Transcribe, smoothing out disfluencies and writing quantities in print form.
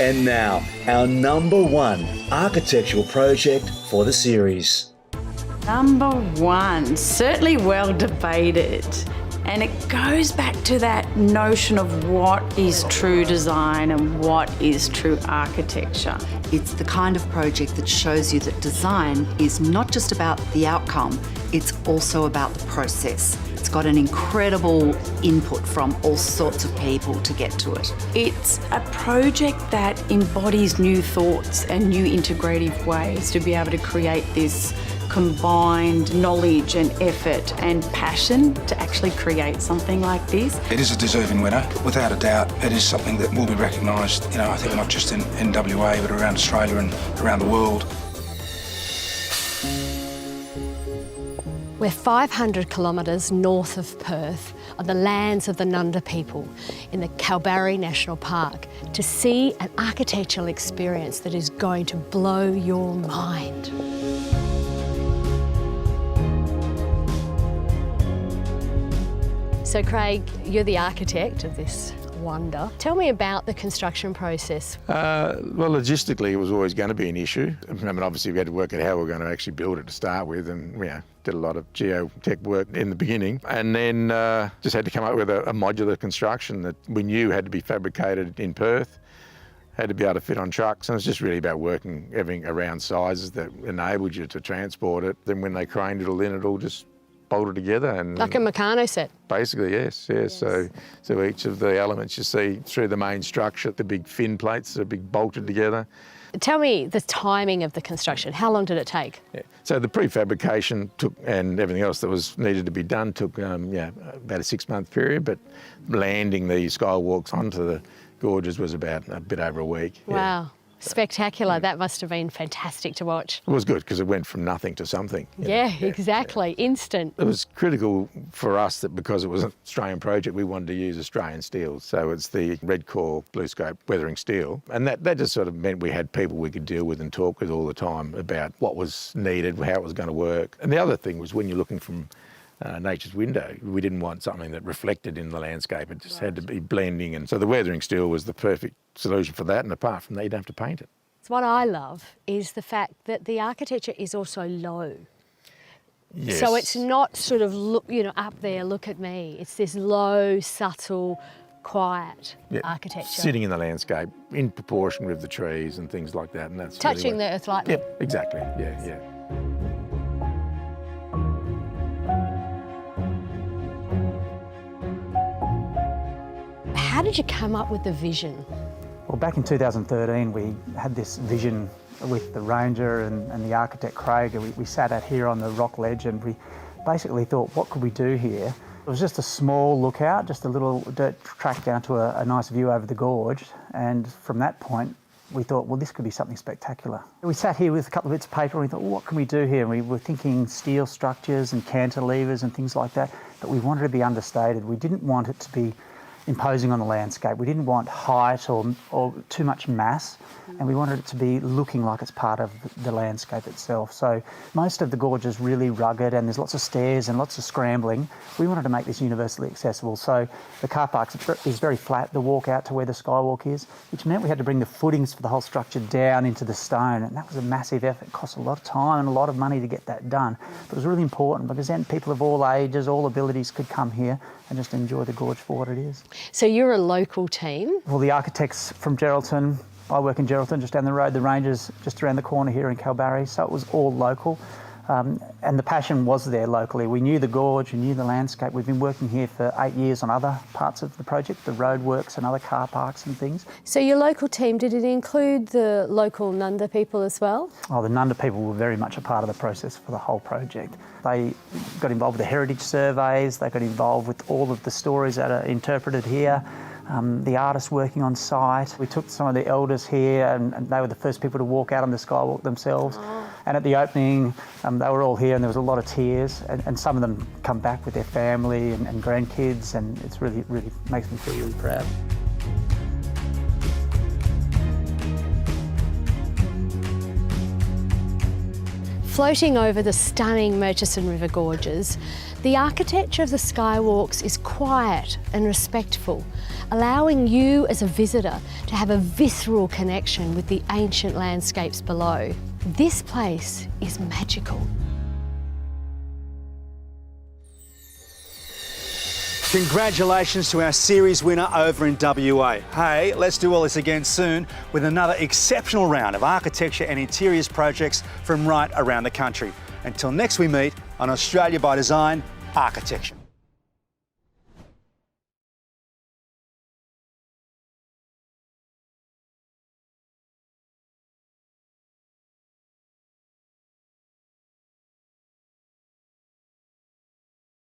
And now, our number one architectural project for the series. Number one, certainly well debated. And it goes back to that notion of what is true design and what is true architecture. It's the kind of project that shows you that design is not just about the outcome, it's also about the process. It's got an incredible input from all sorts of people to get to it. It's a project that embodies new thoughts and new integrative ways to be able to create this combined knowledge and effort and passion to actually create something like this. It is a deserving winner, without a doubt. It is something that will be recognised, I think not just in WA, but around Australia and around the world. We're 500 kilometres north of Perth, on the lands of the Nunda people, in the Kalbarri National Park, to see an architectural experience that is going to blow your mind. So Craig, you're the architect of this wonder. Tell me about the construction process. Well, logistically, it was always going to be an issue. I mean, obviously, we had to work out how we were going to actually build it to start with, and did a lot of geotech work in the beginning, and then just had to come up with a modular construction that we knew had to be fabricated in Perth, had to be able to fit on trucks, and it was just really about working everything around sizes that enabled you to transport it. Then when they craned it all in, it all just bolted together. And like a Meccano set? Basically, yes. So each of the elements you see through the main structure, the big fin plates that are big bolted together. Tell me the timing of the construction. How long did it take? Yeah. So the prefabrication took, and everything else that was needed to be done took about a 6-month period, but landing the skywalks onto the Gorges was about a bit over a week. Wow. Yeah. Spectacular. That must have been fantastic to watch. It was good because it went from nothing to something. Exactly. Yeah. Instant. It was critical for us that because it was an Australian project, we wanted to use Australian steel. So it's the red core blue scope weathering steel. And that just sort of meant we had people we could deal with and talk with all the time about what was needed, how it was going to work. And the other thing was when you're looking from nature's window, we didn't want something that reflected in the landscape. It just had to be blending, and so the weathering steel was the perfect solution for that, and apart from that, you don't have to paint it. So what I love is the fact that the architecture is also low. Yes. So it's not sort of, up there, look at me. It's this low, subtle, quiet architecture. Sitting in the landscape, in proportion with the trees and things like that. And that's touching really the earth lightly. Yep, exactly, yeah. How did you come up with the vision? Well, back in 2013, we had this vision with the ranger and the architect Craig, and we sat out here on the rock ledge and we basically thought, what could we do here? It was just a small lookout, just a little dirt track down to a nice view over the gorge, and from that point, we thought, well, this could be something spectacular. We sat here with a couple of bits of paper and we thought, well, what can we do here? And we were thinking steel structures and cantilevers and things like that, but we wanted to be understated. We didn't want it to be imposing on the landscape. We didn't want height or too much mass, and we wanted it to be looking like it's part of the landscape itself. So most of the gorge is really rugged and there's lots of stairs and lots of scrambling. We wanted to make this universally accessible. So the car park is very flat, the walk out to where the skywalk is, which meant we had to bring the footings for the whole structure down into the stone, and that was a massive effort. It cost a lot of time and a lot of money to get that done. But it was really important because then people of all ages, all abilities could come here and just enjoy the gorge for what it is. So you're a local team? Well, the architects from Geraldton, I work in Geraldton, just down the road. The Rangers just around the corner here in Kalbarri, so it was all local. And the passion was there locally. We knew the gorge, we knew the landscape. We've been working here for 8 years on other parts of the project, the roadworks and other car parks and things. So your local team, did it include the local Nunda people as well? Oh, the Nunda people were very much a part of the process for the whole project. They got involved with the heritage surveys, they got involved with all of the stories that are interpreted here. The artists working on site. We took some of the elders here and they were the first people to walk out on the skywalk themselves. Oh. And at the opening, they were all here and there was a lot of tears, and some of them come back with their family and grandkids, and it's really makes me feel really proud. Floating over the stunning Murchison River gorges, The architecture of the skywalks is quiet and respectful, allowing you as a visitor to have a visceral connection with the ancient landscapes below. This place is magical. Congratulations to our series winner over in WA. Hey, let's do all this again soon with another exceptional round of architecture and interiors projects from right around the country. Until next we meet on Australia by Design Architecture.